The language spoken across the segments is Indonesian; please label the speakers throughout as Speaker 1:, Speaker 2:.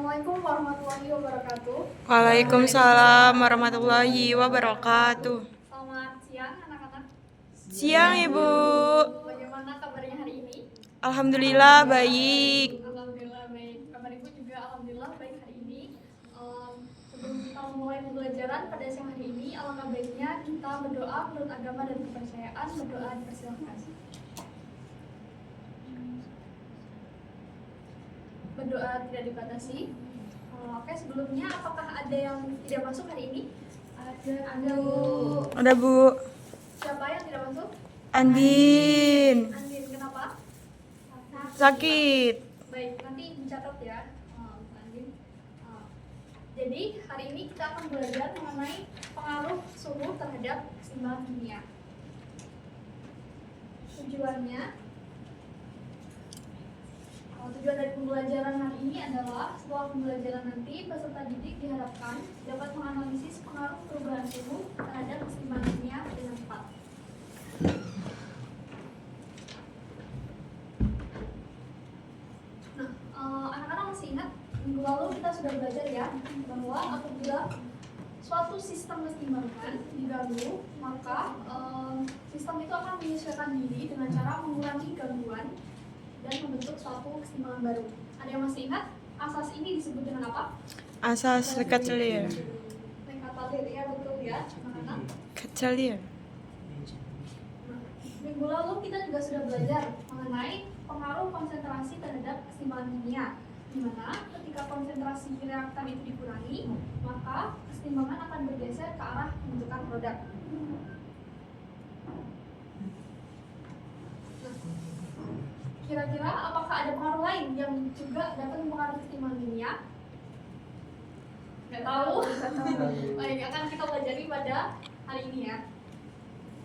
Speaker 1: Assalamualaikum warahmatullahi wabarakatuh.
Speaker 2: Waalaikumsalam warahmatullahi wabarakatuh.
Speaker 1: Selamat siang anak-anak.
Speaker 2: Siang Ibu.
Speaker 1: Bagaimana kabarnya hari ini?
Speaker 2: Alhamdulillah baik.
Speaker 1: Alhamdulillah baik. Kabar Ibu juga alhamdulillah baik hari ini. Sebelum kita memulai pembelajaran pada siang hari ini, alangkah baiknya kita berdoa menurut agama dan kepercayaan. Berdoa dipersilakan. Berdoa tidak dibatasi. Oke, sebelumnya apakah ada yang tidak masuk hari ini? Ada Bu.
Speaker 2: Ada Bu.
Speaker 1: Siapa yang tidak masuk?
Speaker 2: Andin.
Speaker 1: Andin, kenapa?
Speaker 2: Sakit.
Speaker 1: Baik, nanti dicatat ya, Andin. Jadi hari ini kita akan belajar mengenai pengaruh suhu terhadap keseimbangan dunia. Tujuan dari pembelajaran hari ini adalah setelah pembelajaran nanti peserta didik diharapkan dapat menganalisis pengaruh perubahan suhu terhadap keseimbangan dunia dengan tepat. Nah, anak-anak masih ingat minggu lalu kita sudah belajar ya bahwa apabila suatu sistem keseimbangan diganggu, maka sistem itu akan menyesuaikan diri dengan cara mengurangi gangguan dan membentuk suatu keseimbangan baru. Ada yang masih ingat asas ini disebut dengan apa?
Speaker 2: Asas Kacelier.
Speaker 1: Kacelier ya, betul ya, anak-anak.
Speaker 2: Kacelier.
Speaker 1: Minggu lalu kita juga sudah belajar mengenai pengaruh konsentrasi terhadap keseimbangan dunia, di mana ketika konsentrasi reaktan itu dikurangi, maka keseimbangan akan bergeser ke arah pembentukan produk. Kira-kira apakah ada pengaruh lain yang juga dapat mempengaruhi keseimbangan dunia? Nggak tahu. Baik, akan kita pelajari pada hari ini ya.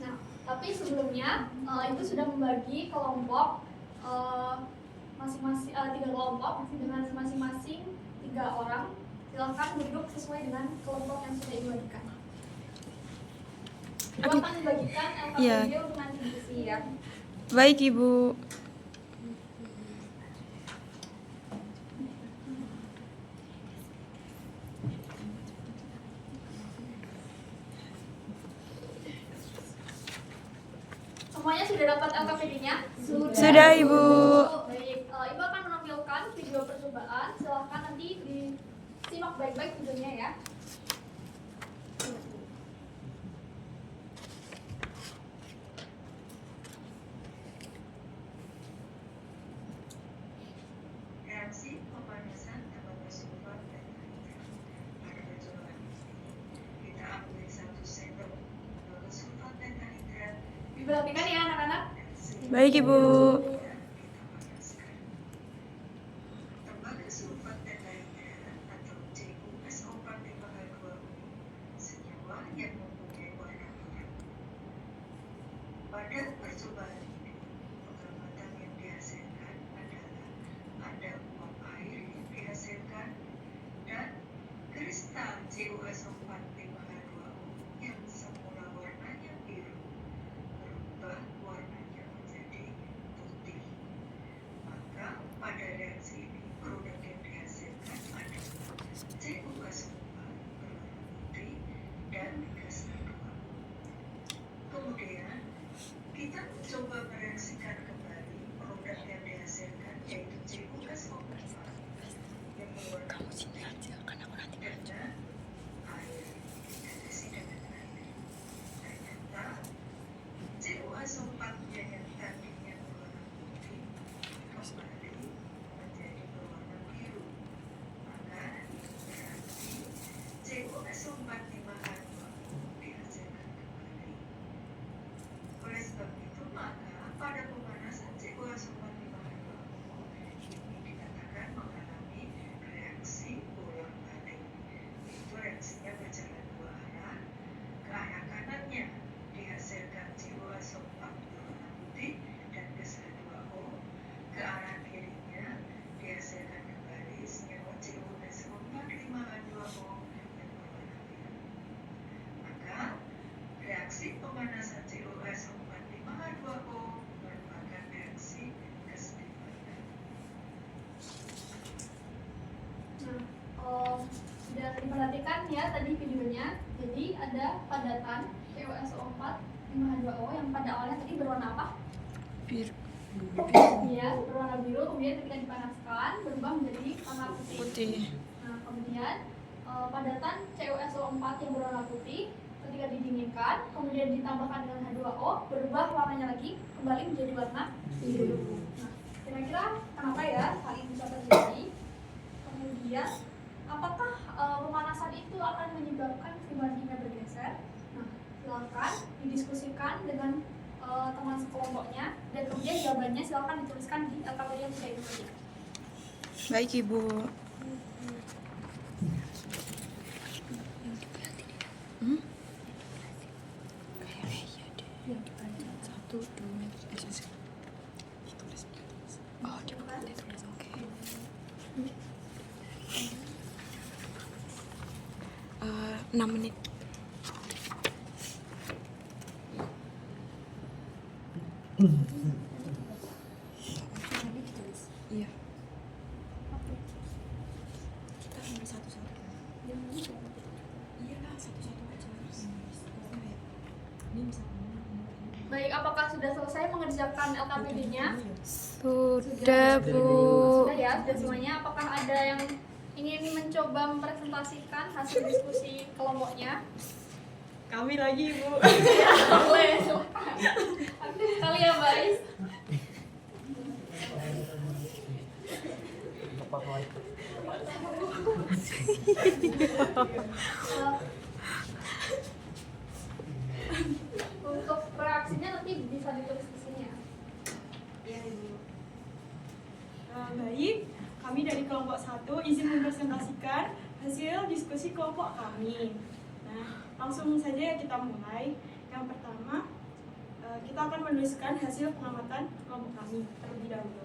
Speaker 1: Nah, tapi sebelumnya itu sudah membagi kelompok masing-masing 3 kelompok dengan masing-masing 3 orang. Silakan duduk sesuai dengan kelompok yang sudah dibagikan. Ibu akan membagikan LKPD untuk nanti diisi ya.
Speaker 2: Baik Ibu.
Speaker 1: Semuanya sudah dapat LKPD-nya?
Speaker 2: Sudah Ibu.
Speaker 1: Baik, Ibu akan menampilkan video percobaan. Silahkan nanti disimak baik-baik videonya ya.
Speaker 3: Reaksi pemanasan tambah bersulfat dan nitrat. Pada percobaan ini, kita ambil 1 sendok bersulfat dan nitrat.
Speaker 1: Diperhatikan ya anak-anak.
Speaker 2: Baik Ibu.
Speaker 3: Tembaga sulfat dan nitrat atau CuSO4 2O senyawa yang mempunyai warna merah. Pada percobaan ini, pengamatan yang dihasilkan adalah ada uap air yang dihasilkan dan kristal CuSO4 2O yang semula warnanya biru berubah warnanya menjadi putih. Maka pada reaksi ini produk yang dihasilkan adalah CuSO4 berwarna putih dan gas H2O. Kemudian kita mencoba mereaksikan kembali produk yang dihasilkan yaitu CuSO4 yang berwarna putih dengan air, ditetesi dengan air. Ternyata CuSO4 yang tadinya berwarna putih kembali menjadi berwarna biru. Maka berarti CuSO4 dihasilkan kembali. Oleh sebab itu maka
Speaker 1: lihat tadi videonya, jadi ada padatan CuSO4 5H2O yang pada awalnya tadi berwarna apa?
Speaker 2: Biru.
Speaker 1: Iya, berwarna biru, kemudian ketika dipanaskan berubah menjadi warna putih.
Speaker 2: Putih.
Speaker 1: Nah, kemudian padatan CuSO4 yang berwarna putih ketika didinginkan, kemudian ditambahkan dengan H2O, berubah warnanya lagi kembali menjadi warna biru. Nah, kira-kira kenapa ya hal ini bisa terjadi? Kemudian, apakah pemanasan itu akan menyebabkan keseimbangan kimia bergeser? Nah, silakan didiskusikan dengan teman sekelompoknya dan kemudian jawabannya silakan dituliskan di LKPD yang sudah itu tadi.
Speaker 2: Baik Ibu. Satu, dua, oh, ditulis, oke. 6 menit. Iya. Kita ambil satu-satu. Iyalah, satu-satu aja. Ini bisa.
Speaker 1: Baik, apakah sudah selesai mengerjakan LKPD-nya?
Speaker 2: Sudah, Bu.
Speaker 1: Sudah ya, sudah semuanya. Apakah ada yang ingin mencoba mempresentasikan hasil diskusi kelompoknya?
Speaker 2: Kami lagi, Bu.
Speaker 1: Boleh, silakan. Aktif sekali ya, Mbak Is. Untuk reaksinya nanti bisa ditulis di sini ya.
Speaker 4: Iya, Ibu. Baik, kami dari kelompok 1 izin mempresentasikan hasil diskusi kelompok kami. Nah, langsung saja ya kita mulai. Yang pertama, kita akan menuliskan hasil pengamatan kelompok kami terlebih dahulu.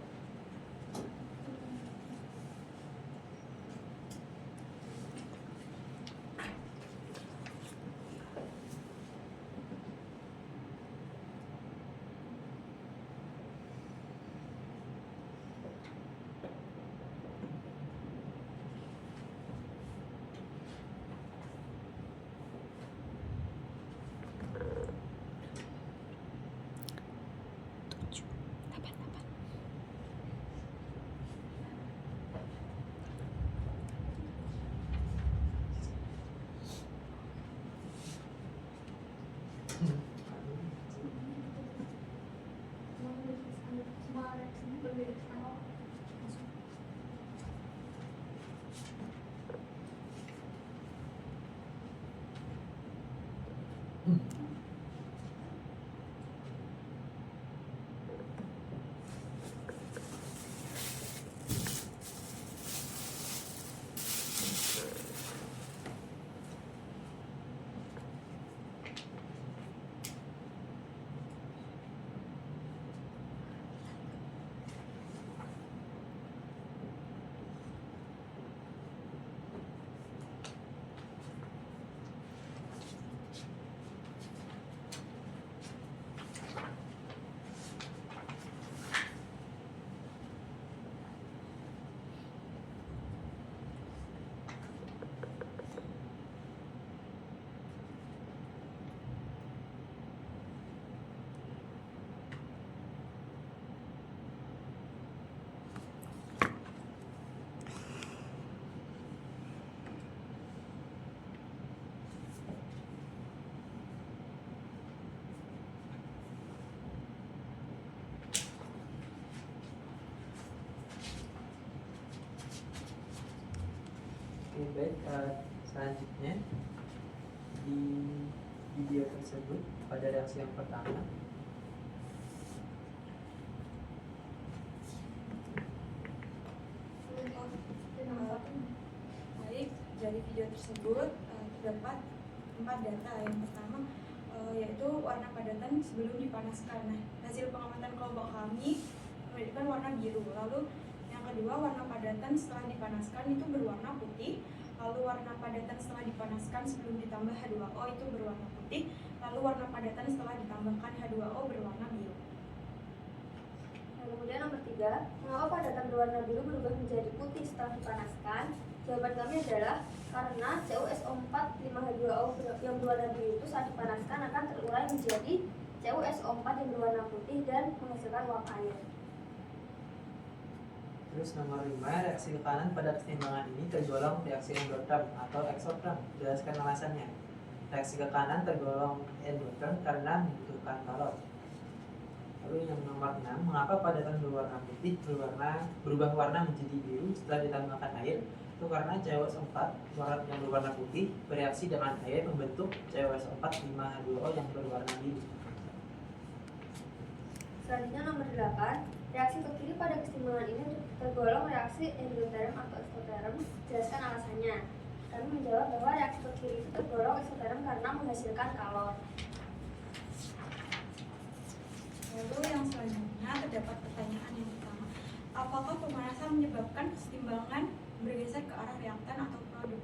Speaker 1: Semua reaksinya berbeda sama
Speaker 5: Oke, baik. Selanjutnya di video tersebut pada reaksi yang pertama
Speaker 4: Baik, dari video tersebut terdapat 4 data. Yang pertama yaitu warna padatan sebelum dipanaskan. Nah, hasil pengamatan kelompok kami menunjukkan warna biru. Lalu yang kedua, warna padatan setelah dipanaskan itu berwarna putih. Lalu warna padatan setelah dipanaskan sebelum ditambah H2O itu berwarna putih. Lalu warna padatan setelah ditambahkan H2O berwarna biru.
Speaker 1: Kemudian nomor 3.
Speaker 6: ketiga, mengapa padatan berwarna biru berubah menjadi putih setelah dipanaskan? Jawaban kami adalah karena CuSO4 5H2O yang berwarna biru itu saat dipanaskan akan terurai menjadi CuSO4 yang berwarna putih dan menghasilkan uap air.
Speaker 5: Terus nomor 5, reaksi tekanan pada keseimbangan ini tergolong reaksi endoterm atau exotherm. Jelaskan alasannya. Reaksi tekanan tergolong endotherm karena membutuhkan kalor. Lalu yang nomor 6, mengapa padatan berwarna putih berubah warna menjadi biru setelah ditambahkan air? Itu karena CuSO4 yang berwarna putih bereaksi dengan air membentuk CuSO4 5H2O yang berwarna biru.
Speaker 6: Selanjutnya nomor 8, reaksi ke kiri pada keseimbangan ini tergolong reaksi endotherm atau exotherm. Jelaskan alasannya. Kami menjawab bahwa reaksi ke kiri itu tergolong exotherm karena menghasilkan kalor.
Speaker 4: Lalu yang selanjutnya terdapat pertanyaan yang pertama, apakah pemanasan menyebabkan keseimbangan bergeser ke arah reaktan atau produk?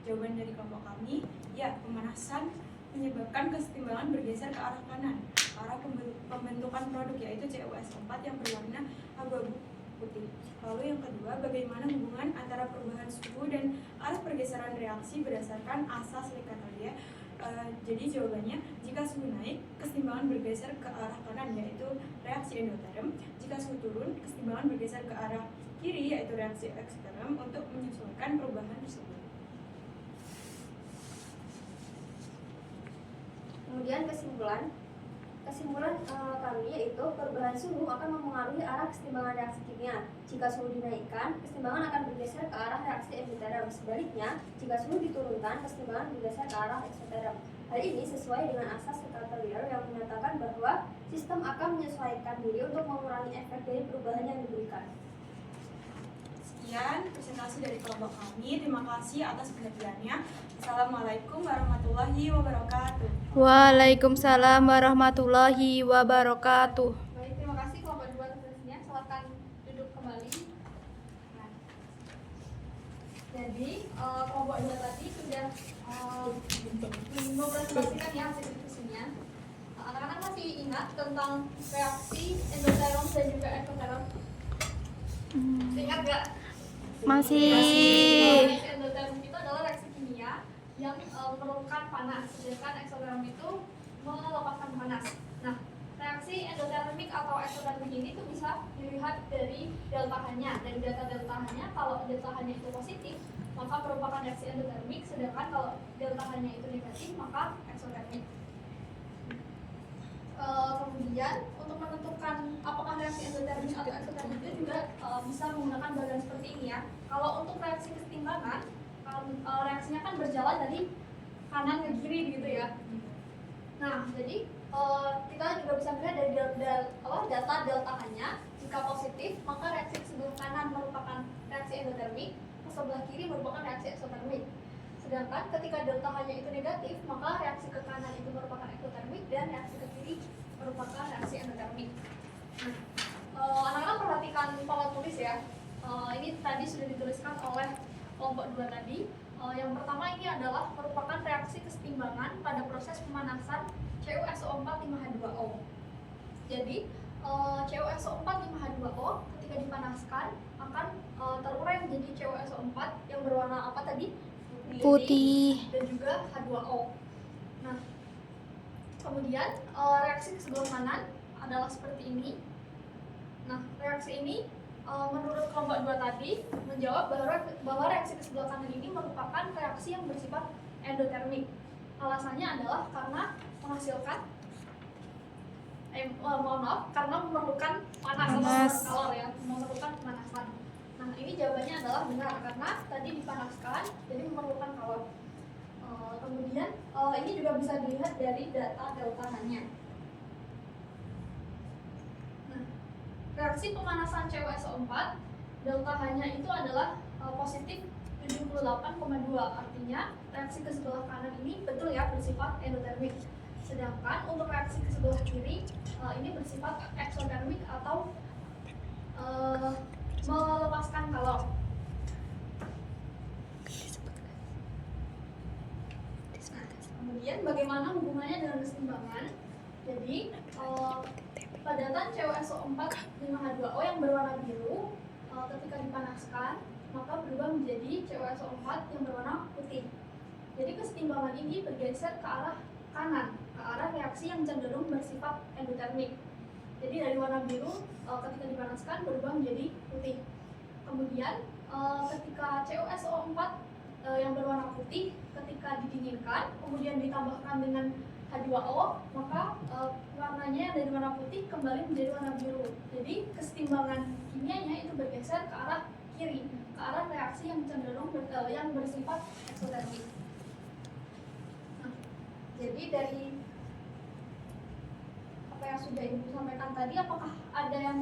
Speaker 4: Jawaban dari kelompok kami, ya, pemanasan menyebabkan keseimbangan bergeser ke arah kanan, ke arah pembentukan produk yaitu CuSO4 yang berwarna abu-abu putih. Lalu yang kedua, bagaimana hubungan antara perubahan suhu dan arah pergeseran reaksi berdasarkan asas Lactantius? Jadi jawabannya, jika suhu naik, keseimbangan bergeser ke arah kanan yaitu reaksi endotherm. Jika suhu turun, keseimbangan bergeser ke arah kiri yaitu reaksi exotherm untuk menyesuaikan perubahan tersebut.
Speaker 6: Kemudian kesimpulan kami yaitu perubahan suhu akan mempengaruhi arah keseimbangan reaksi kimia. Jika suhu dinaikkan, keseimbangan akan bergeser ke arah reaksi endotherm. Sebaliknya, jika suhu diturunkan, keseimbangan bergeser ke arah exotherm. Hal ini sesuai dengan asas Lactantius yang menyatakan bahwa sistem akan menyesuaikan diri untuk mengurangi efek dari perubahan yang diberikan.
Speaker 4: Sekian presentasi dari kelompok kami. Terima kasih atas perhatiannya. Assalamualaikum warahmatullahi wabarakatuh.
Speaker 2: Waalaikumsalam warahmatullahi wabarakatuh.
Speaker 1: Baik, terima kasih kelompok 2 atas presentasinya. Silakan duduk kembali. Nah, jadi kelompok 2 tadi sudah mempresentasikan ya hasil diskusinya. Anak-anak masih ingat tentang reaksi endotherm dan juga exotherm? Ingat nggak?
Speaker 2: Masih.
Speaker 1: Reaksi endotherm itu adalah reaksi kimia yang memerlukan panas, sedangkan exotherm itu melepaskan panas. Nah, reaksi endotermik atau exothermik ini tuh bisa dilihat dari delta H-nya. Dari data delta H-nya, kalau delta H-nya itu positif, maka merupakan reaksi endotermik, sedangkan kalau delta H-nya itu negatif, maka exothermik. Kemudian untuk menentukan apakah reaksi endotermik atau exothermik itu juga bisa menggunakan bagan seperti ini ya. Kalau untuk reaksi kesetimbangan, reaksinya kan berjalan dari kanan ke kiri gitu ya. Nah, jadi kita juga bisa melihat dari data delta H-nya. Jika positif, maka reaksi ke sebelah kanan merupakan reaksi endotermik, ke sebelah kiri merupakan reaksi exothermik. Sedangkan ketika delta H-nya itu negatif, maka reaksi ke kanan itu merupakan exothermik dan reaksi ke kiri merupakan reaksi endotermik. Nah, anak-anak perhatikan pola tulis ya. Ini tadi sudah dituliskan oleh kelompok 2 tadi. Yang pertama ini adalah merupakan reaksi kesetimbangan pada proses pemanasan CuSO4 5H2O. Jadi CuSO4 5H2O ketika dipanaskan akan terurai menjadi CuSO4 yang berwarna apa tadi?
Speaker 2: Putih.
Speaker 1: Dan juga H2O. Nah, kemudian reaksi ke sebelah kanan adalah seperti ini. Nah, reaksi ini menurut kelompok 2 tadi menjawab bahwa reaksi ke sebelah kanan ini merupakan reaksi yang bersifat endotermik. Alasannya adalah karena menghasilkan karena memerlukan panas. Kalor ya, memerlukan pemanasan. Nah, ini jawabannya adalah benar karena tadi dipanaskan jadi memerlukan kalor. Kemudian ini juga bisa dilihat dari data delta H-nya. Nah, reaksi pemanasan CuSO4 delta H-nya itu adalah positif 78,2, artinya reaksi ke sebelah kanan ini betul ya bersifat endotermik. Sedangkan untuk reaksi ke sebelah kiri ini bersifat exothermik atau melepaskan kalor. Kemudian bagaimana hubungannya dengan keseimbangan? Jadi padatan CuSO4 5H2O yang berwarna biru ketika dipanaskan maka berubah menjadi CuSO4 yang berwarna putih. Jadi kesetimbangan ini bergeser ke arah kanan, ke arah reaksi yang cenderung bersifat endotermik. Jadi dari warna biru ketika dipanaskan berubah menjadi putih. Kemudian ketika CuSO4 yang berwarna putih ketika didinginkan kemudian ditambahkan dengan H2O maka warnanya dari warna putih kembali menjadi warna biru. Jadi kesetimbangan kimianya itu bergeser ke arah kiri, ke arah reaksi yang cenderung yang bersifat eksotermik. Nah, jadi dari apa yang sudah Ibu sampaikan tadi, apakah ada yang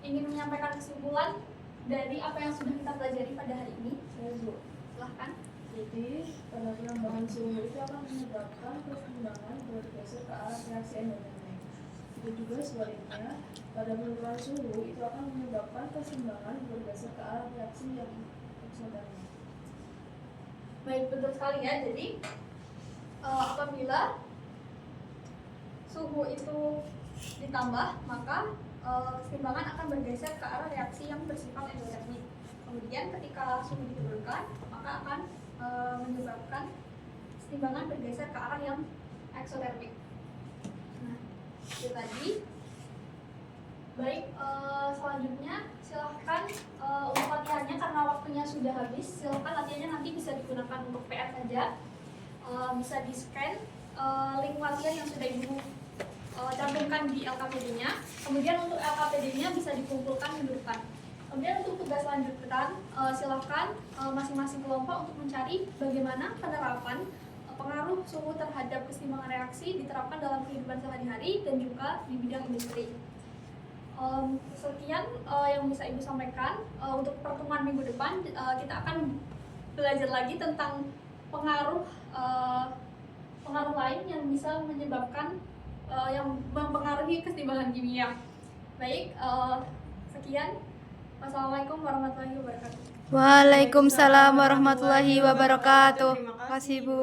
Speaker 1: ingin menyampaikan kesimpulan dari apa yang sudah kita pelajari pada hari ini? Silahkan.
Speaker 7: Jadi, pada penambahan suhu itu akan menyebabkan kesetimbangan bergeser ke arah reaksi endotermik. Itu juga sebaliknya, pada penurunan suhu itu akan menyebabkan kesetimbangan bergeser ke arah reaksi yang eksotermik.
Speaker 1: Baik, betul sekali ya. Jadi apabila suhu itu ditambah, maka kesetimbangan akan bergeser ke arah reaksi yang bersifat endotermik. Kemudian ketika suhu diturunkan, maka akan menyebabkan kesetimbangan bergeser ke arah yang eksotermik. Nah, itu tadi. Baik, selanjutnya silahkan untuk latihannya karena waktunya sudah habis. Silahkan latihannya nanti bisa digunakan untuk PR saja. Bisa di scan link latihan yang sudah Ibu cantumkan di LKPD-nya. Kemudian untuk LKPD-nya bisa dikumpulkan minggu depan. Kemudian untuk tugas lanjutan, silahkan masing-masing kelompok untuk mencari bagaimana penerapan pengaruh suhu terhadap kesetimbangan reaksi diterapkan dalam kehidupan sehari-hari dan juga di bidang industri. Sekian yang bisa Ibu sampaikan. Untuk pertemuan minggu depan kita akan belajar lagi tentang pengaruh lain yang bisa menyebabkan yang mempengaruhi kesetimbangan kimia. Baik, sekian. Wassalamualaikum warahmatullahi wabarakatuh.
Speaker 2: Waalaikumsalam warahmatullahi wabarakatuh. Terima kasih Bu.